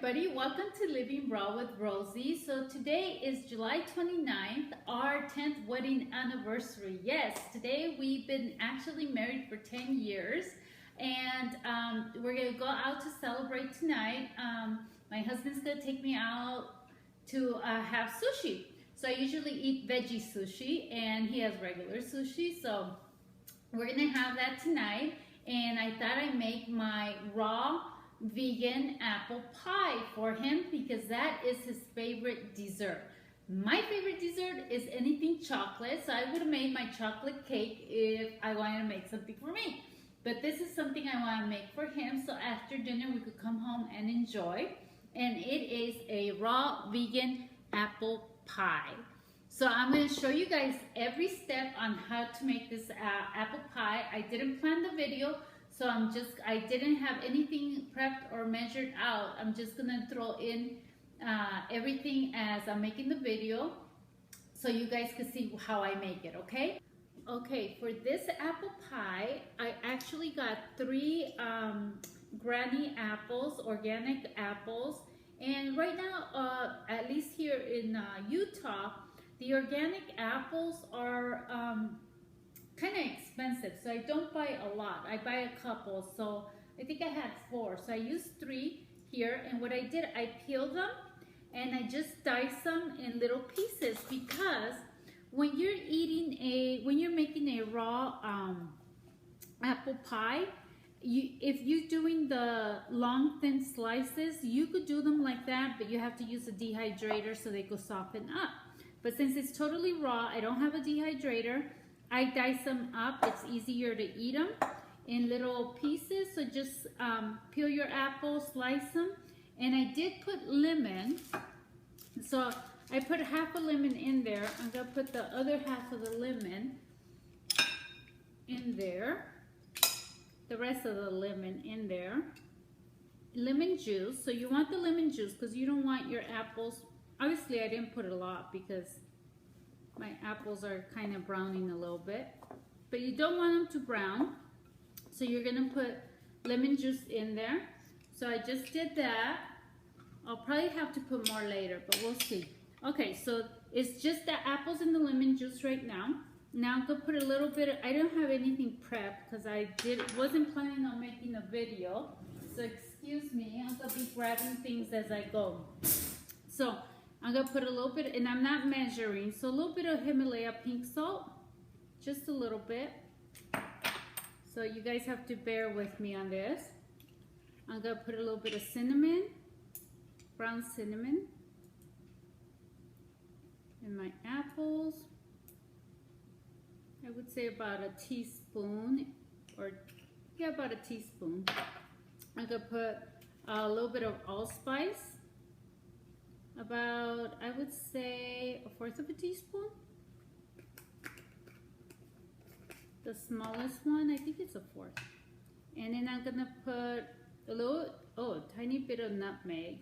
everybody, welcome to Living Raw with Rosie. So today is July 29th, our 10th wedding anniversary. Yes, today we've been actually married for 10 years and we're gonna go out to celebrate tonight. My husband's gonna take me out to have sushi. So I usually eat veggie sushi and he has regular sushi, so we're gonna have that tonight. And I thought I'd make my raw vegan apple pie for him because that is his favorite dessert. My favorite dessert is anything chocolate, so I would have made my chocolate cake if I wanted to make something for me. But this is something I want to make for him, so after dinner we could come home and enjoy. And it is a raw vegan apple pie. So I'm going to show you guys every step on how to make this apple pie. I didn't plan the video, so I didn't have anything prepped or measured out. I'm just gonna throw in everything as I'm making the video so you guys can see how I make it, okay? Okay, for this apple pie, I actually got 3 granny apples, organic apples. And right now, at least here in Utah, the organic apples are kind of expensive, so I don't buy a lot. I buy a couple, so I think I had 4, so I used 3 here. And what I did, I peeled them and I just diced them in little pieces, because when you're making a raw apple pie, if you're doing the long thin slices, you could do them like that, but you have to use a dehydrator so they could soften up. But since it's totally raw, I don't have a dehydrator. I dice them up. It's easier to eat them in little pieces. So just peel your apples, slice them. And I did put lemon. So I put half a lemon in there. I'm going to put the other half of the lemon in there. The rest of the lemon in there. Lemon juice. So you want the lemon juice because you don't want your apples. Obviously, I didn't put a lot because my apples are kind of browning a little bit, but you don't want them to brown. So you're gonna put lemon juice in there. So I just did that. I'll probably have to put more later, but we'll see. Okay, so it's just the apples and the lemon juice right now. Now I'm gonna put a little bit of, I don't have anything prepped because I wasn't planning on making a video. So excuse me, I'm gonna be grabbing things as I go. So I'm going to put a little bit, and I'm not measuring, so a little bit of Himalaya pink salt, just a little bit. So you guys have to bear with me on this. I'm going to put a little bit of cinnamon, brown cinnamon, in my apples. I would say about a teaspoon, or yeah, about a teaspoon. I'm going to put a little bit of allspice. About, I would say, 1/4 of a teaspoon. The smallest one, I think it's a 1/4. And then I'm gonna put a little, tiny bit of nutmeg.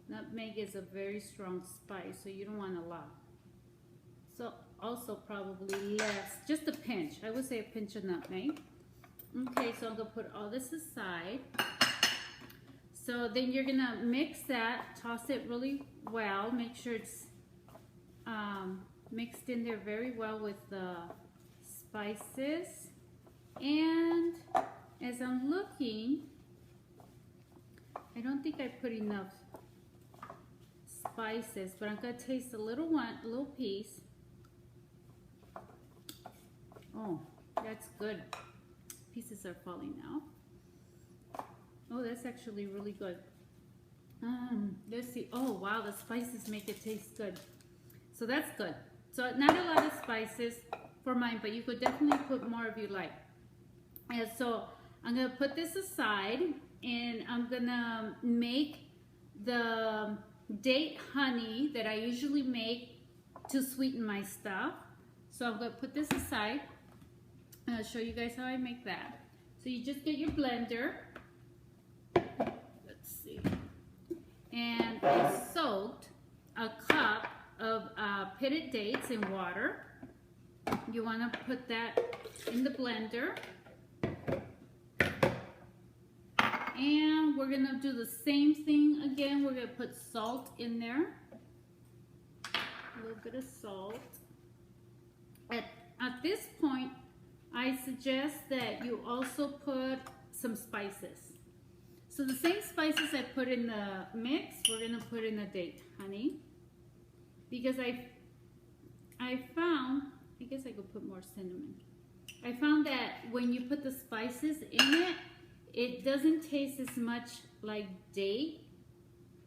Nutmeg is a very strong spice, so you don't want a lot. So also probably less, just a pinch. I would say a pinch of nutmeg. Okay, so I'm gonna put all this aside. So then you're gonna mix that, toss it really well, make sure it's mixed in there very well with the spices. And as I'm looking, I don't think I put enough spices, but I'm gonna taste a little piece. Oh, that's good. Pieces are falling out. Oh, that's actually really good. Let's see. Oh, wow, the spices make it taste good. So that's good. So not a lot of spices for mine, but you could definitely put more if you like. And so I'm going to put this aside, and I'm going to make the date honey that I usually make to sweeten my stuff. So I'm going to put this aside, and I'll show you guys how I make that. So you just get your blender. Let's see. And I soaked a cup of pitted dates in water. You want to put that in the blender. And we're gonna do the same thing again. We're gonna put salt in there. A little bit of salt. At this point, I suggest that you also put some spices. So the same spices I put in the mix, we're gonna put in the date honey. Because I found, I guess I could put more cinnamon. I found that when you put the spices in it, it doesn't taste as much like date,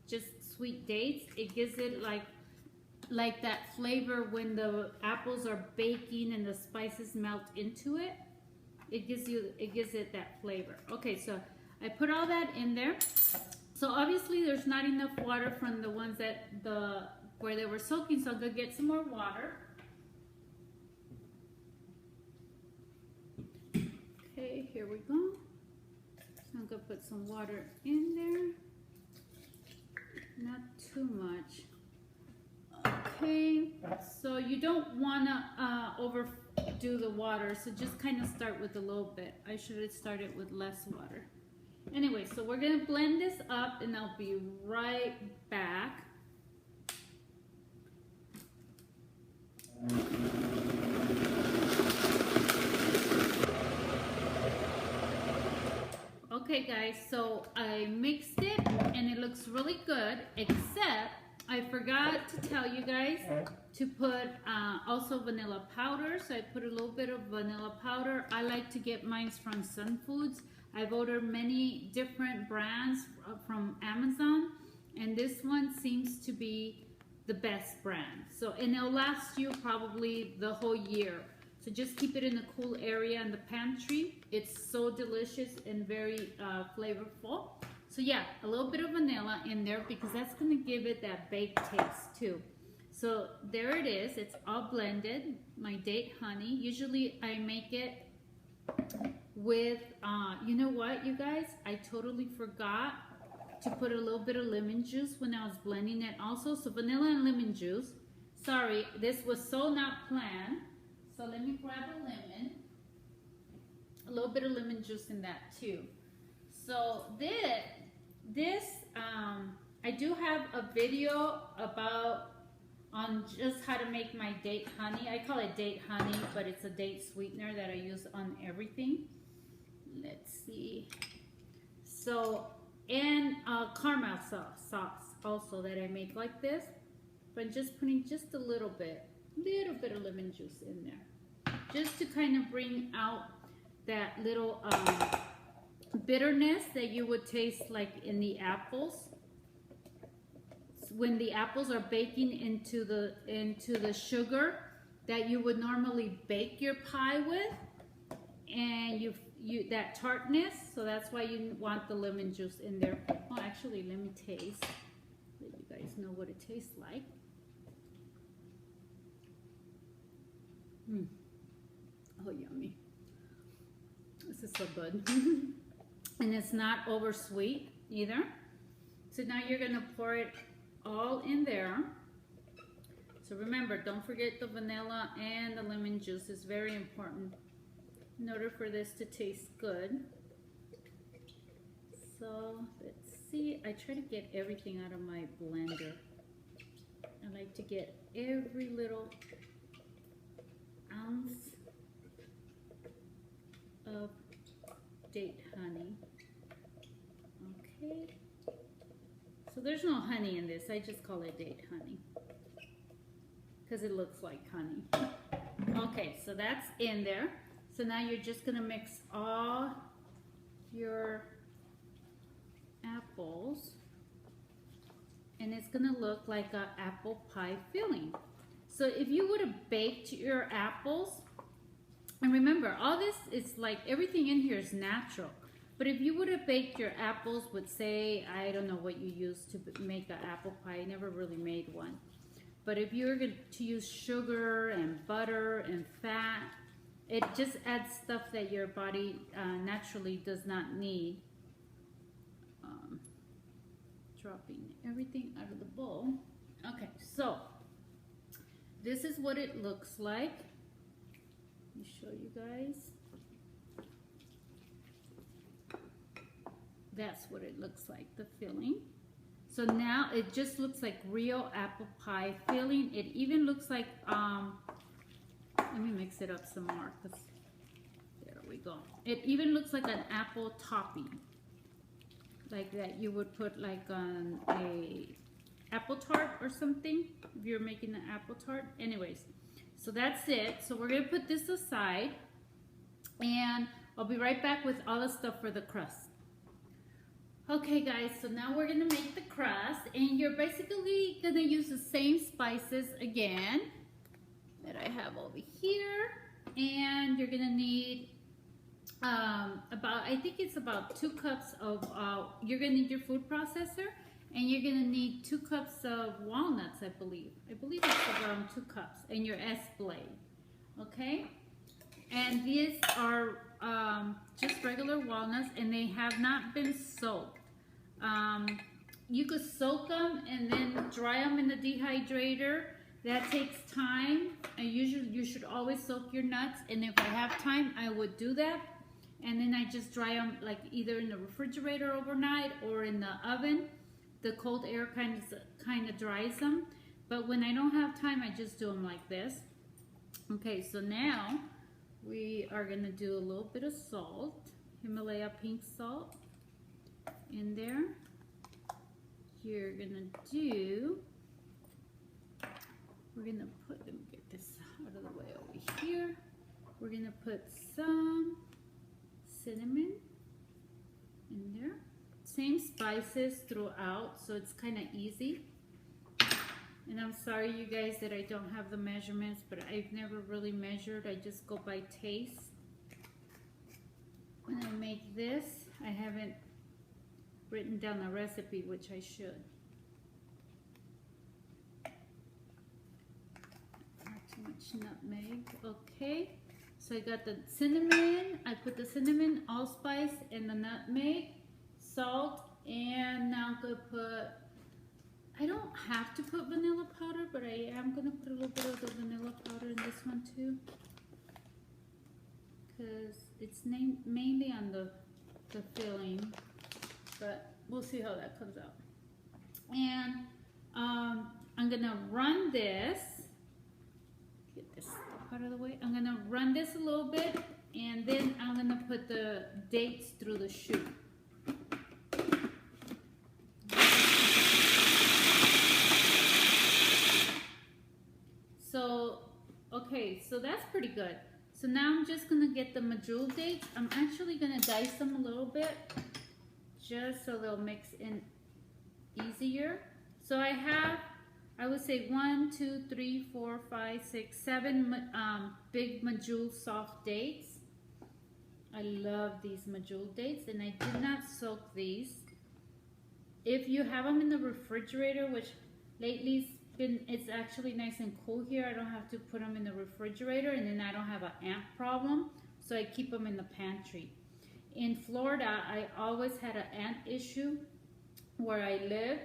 just sweet dates. It gives it like that flavor when the apples are baking and the spices melt into it. It gives it that flavor. Okay, so I put all that in there. So obviously there's not enough water from the ones that where they were soaking, so I'm gonna get some more water. Okay, here we go. So I'm gonna put some water in there. Not too much. Okay, so you don't wanna overdo the water, so just kind of start with a little bit. I should have started with less water. Anyway, so we're gonna blend this up and I'll be right back. Okay guys, so I mixed it and it looks really good, except I forgot to tell you guys to put also vanilla powder. So I put a little bit of vanilla powder. I like to get mine from Sun Foods. I've ordered many different brands from Amazon, and this one seems to be the best brand. So, and it'll last you probably the whole year. So just keep it in a cool area in the pantry. It's so delicious and very flavorful. So yeah, a little bit of vanilla in there because that's gonna give it that baked taste too. So there it is, it's all blended, my date honey. Usually I make it with, you know what you guys, I totally forgot to put a little bit of lemon juice when I was blending it also. So vanilla and lemon juice. Sorry, this was so not planned. So let me grab a lemon. A little bit of lemon juice in that too. So this I do have a video on just how to make my date honey. I call it date honey, but it's a date sweetener that I use on everything. Let's see. So, and caramel sauce also that I make like this, but just putting just a little bit of lemon juice in there, just to kind of bring out that little bitterness that you would taste like in the apples. When the apples are baking into the sugar that you would normally bake your pie with, and you that tartness, so that's why you want the lemon juice in there. Oh, actually, let me taste. Let you guys know what it tastes like. Oh, yummy. This is so good. And it's not over sweet either. So now you're gonna pour it all in there. So remember, don't forget the vanilla and the lemon juice is very important in order for this to taste good. So let's see, I try to get everything out of my blender. I like to get every little ounce of date honey. Okay. So there's no honey in this, I just call it date honey because it looks like honey. Okay, so that's in there. So now you're just gonna mix all your apples and it's gonna look like an apple pie filling. So if you would have baked your apples, and remember all this is like everything in here is natural. But if you would have baked your apples with, say, I don't know what you use to make an apple pie. I never really made one. But if you were going to use sugar and butter and fat, it just adds stuff that your body naturally does not need. Dropping everything out of the bowl. Okay, so this is what it looks like. Let me show you guys. That's what it looks like, the filling. So now it just looks like real apple pie filling. It even looks like, let me mix it up some more, because there we go. It even looks like an apple topping, like that you would put like on a apple tart or something, if you're making an apple tart. Anyways, so that's it. So we're gonna put this aside, and I'll be right back with all the stuff for the crust. Okay guys, so now we're gonna make the crust, and you're basically gonna use the same spices again that I have over here, and you're gonna need I think it's about 2 cups of, you're gonna need your food processor, and you're gonna need 2 cups of walnuts, I believe it's around 2 cups, and your S-blade, okay? And these are just regular walnuts, and they have not been soaked. You could soak them and then dry them in the dehydrator. That takes time. You should always soak your nuts, and if I have time, I would do that. And then I just dry them like either in the refrigerator overnight or in the oven. The cold air kind of dries them. But when I don't have time, I just do them like this. Okay, so now we are gonna do a little bit of salt, Himalaya pink salt in there. You're gonna do, we're gonna put, let me get this out of the way over here. We're gonna put some cinnamon in there. Same spices throughout, so it's kind of easy. And I'm sorry you guys that I don't have the measurements, but I've never really measured. I just go by taste. When I make this, I haven't written down a recipe, which I should. Not too much nutmeg. Okay, so I got the cinnamon. I put the cinnamon, allspice, and the nutmeg, salt, and now I'm gonna put, I don't have to put vanilla powder, but I am gonna put a little bit of the vanilla powder in this one too, because it's mainly on the filling, but we'll see how that comes out. And I'm gonna run this, get this out of the way. I'm gonna run this a little bit, and then I'm gonna put the dates through the chute. So, okay, so that's pretty good. So now I'm just gonna get the medjool dates. I'm actually gonna dice them a little bit, just so they'll mix in easier. So I have, I would say 1, 2, 3, 4, 5, 6, 7 big medjool soft dates. I love these medjool dates, and I did not soak these. If you have them in the refrigerator, which lately it's actually nice and cool here, I don't have to put them in the refrigerator, and then I don't have an ant problem, so I keep them in the pantry. In Florida, I always had an ant issue where I live,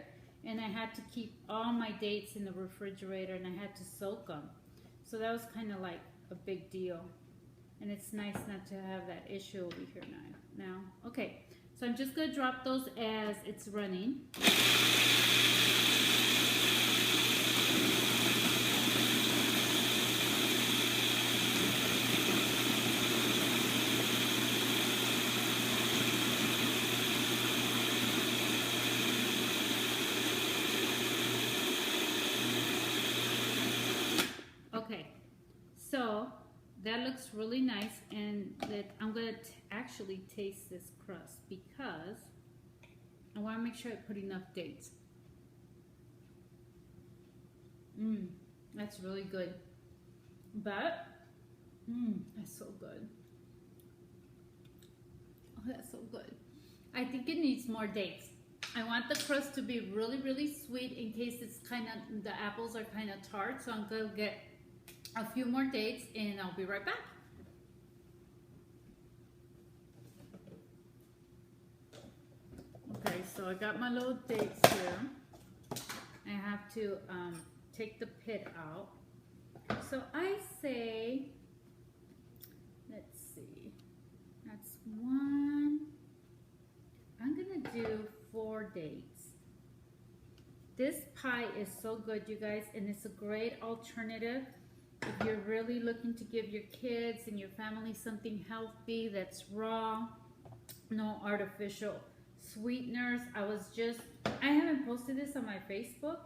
and I had to keep all my dates in the refrigerator, and I had to soak them. So that was kind of like a big deal, and it's nice not to have that issue over here now. Okay, so I'm just gonna drop those as it's running. Okay, so that looks really nice, and I'm gonna actually taste this crust because I want to make sure I put enough dates. That's really good, but that's so good. Oh, that's so good. I think it needs more dates. I want the crust to be really, really sweet in case it's the apples are kind of tart, so I'm gonna get a few more dates, and I'll be right back. Okay, so I got my little dates here. I have to take the pit out. So I say, let's see, that's 1, I'm gonna do 4 dates. This pie is so good, you guys, and it's a great alternative if you're really looking to give your kids and your family something healthy that's raw, no artificial sweeteners. I haven't posted this on my Facebook.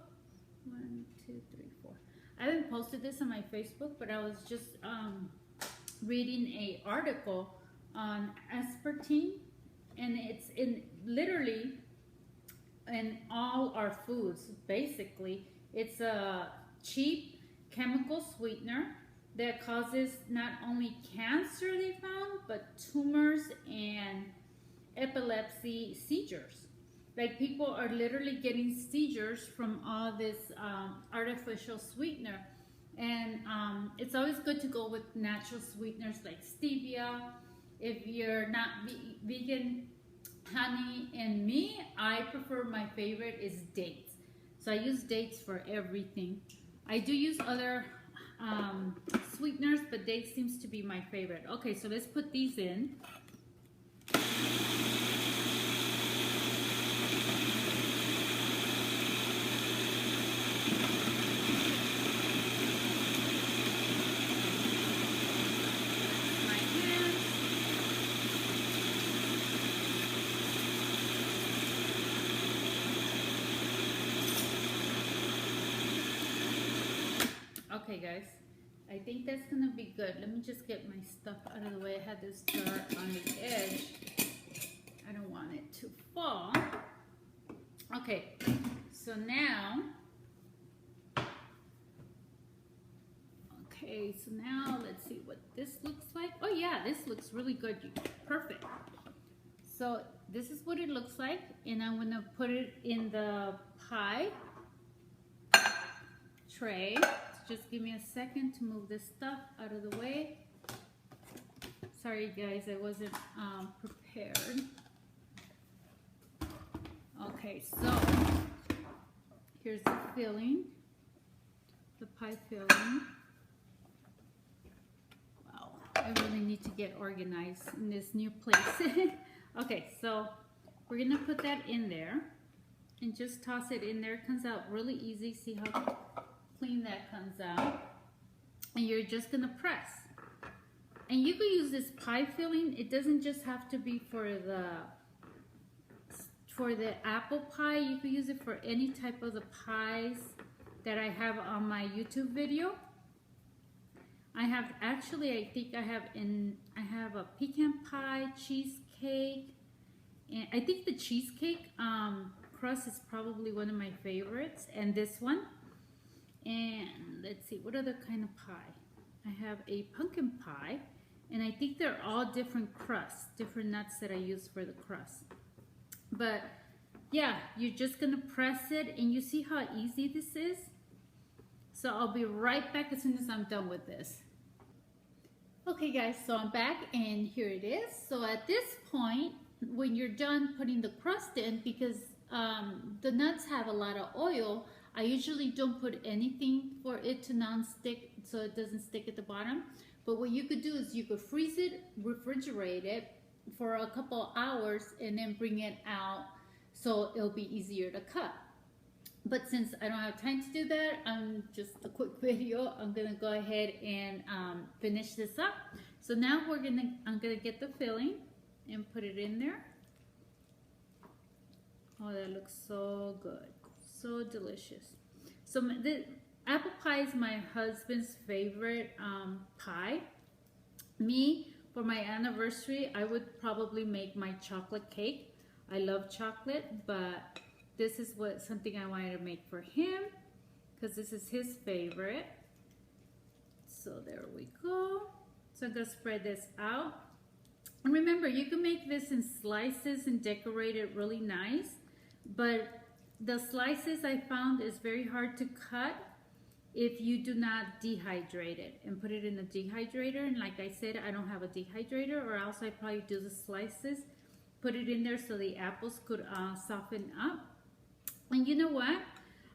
1, 2, 3, 4. I haven't posted this on my Facebook, but I was just reading a article on aspartame, and it's in literally in all our foods. Basically, it's a cheap chemical sweetener that causes not only cancer, they found, but tumors and epilepsy seizures. Like, people are literally getting seizures from all this artificial sweetener. And it's always good to go with natural sweeteners like stevia. If you're not vegan, honey, and me, I prefer, my favorite is dates. So I use dates for everything. I do use other sweeteners, but dates seems to be my favorite. Okay, so let's put these in. Okay, guys, I think that's gonna be good. Let me just get my stuff out of the way. I had this jar on the edge. I don't want it to fall. Okay, so now, let's see what this looks like. Oh yeah, this looks really good. Perfect. So this is what it looks like, and I'm gonna put it in the pie tray. Just give me a second to move this stuff out of the way. Sorry guys, I wasn't prepared. Okay, so here's the filling, the pie filling. Wow, I really need to get organized in this new place. Okay, so we're gonna put that in there and just toss it in there. It comes out really easy. See how clean that comes out, and you're just gonna press. And you could use this pie filling. It doesn't just have to be for the apple pie. You could use it for any type of the pies that I have on my YouTube video. I have actually, I think I have a pecan pie, cheesecake, and I think the cheesecake crust is probably one of my favorites, and this one. And let's see, what other kind of pie? I have a pumpkin pie, and I think they're all different crusts, different nuts that I use for the crust. But yeah, you're just gonna press it, and you see how easy this is? So I'll be right back as soon as I'm done with this. Okay guys, so I'm back, and here it is. So at this point, when you're done putting the crust in, because the nuts have a lot of oil, I usually don't put anything for it to non-stick, so it doesn't stick at the bottom. But what you could do is you could freeze it, refrigerate it for a couple hours, and then bring it out so it'll be easier to cut. But since I don't have time to do that, I'm just a quick video. I'm gonna go ahead and finish this up. So now I'm gonna get the filling and put it in there. Oh, that looks so good. So delicious. So the apple pie is my husband's favorite pie. Me, for my anniversary, I would probably make my chocolate cake. I love chocolate, but this is something I wanted to make for him because this is his favorite. So there we go. So I'm gonna spread this out. And remember, you can make this in slices and decorate it really nice, but the slices I found is very hard to cut if you do not dehydrate it and put it in a dehydrator. And like I said, I don't have a dehydrator, or else I probably do the slices, put it in there so the apples could soften up. And you know what?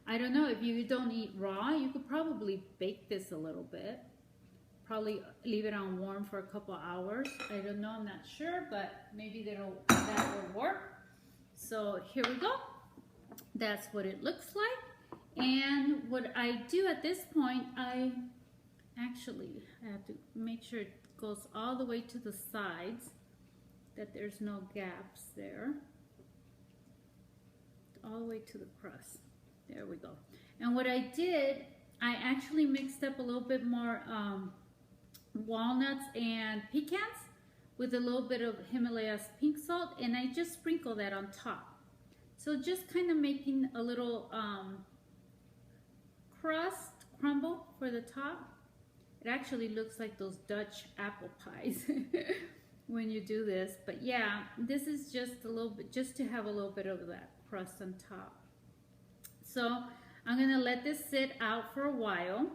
I don't know, if you don't eat raw, you could probably bake this a little bit. Probably leave it on warm for a couple hours. I don't know, I'm not sure, but maybe that will work. So here we go. That's what it looks like. And what I do at this point, I have to make sure it goes all the way to the sides, that there's no gaps there. All the way to the crust. There we go. And what I did, I actually mixed up a little bit more walnuts and pecans with a little bit of Himalaya's pink salt, and I just sprinkle that on top. So just kind of making a little crust crumble for the top. It actually looks like those Dutch apple pies when you do this. But yeah, this is just a little bit, just to have a little bit of that crust on top. So I'm gonna let this sit out for a while,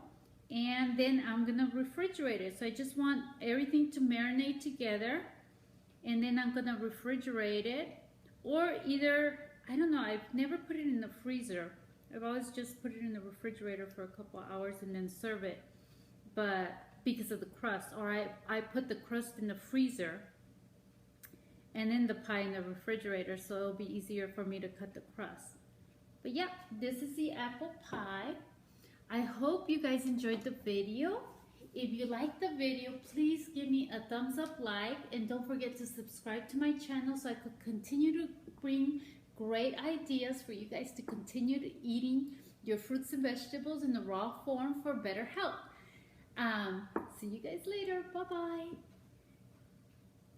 and then I'm gonna refrigerate it. So I just want everything to marinate together, and then I'm gonna refrigerate it, or either, I don't know, I've never put it in the freezer. I've always just put it in the refrigerator for a couple of hours and then serve it, but because of the crust. Or I put the crust in the freezer and then the pie in the refrigerator, so it'll be easier for me to cut the crust. But yeah, this is the apple pie. I hope you guys enjoyed the video. If you liked the video, please give me a thumbs up, like, and don't forget to subscribe to my channel so I could continue to bring great ideas for you guys to continue to eating your fruits and vegetables in the raw form for better health. See you guys later. Bye-bye.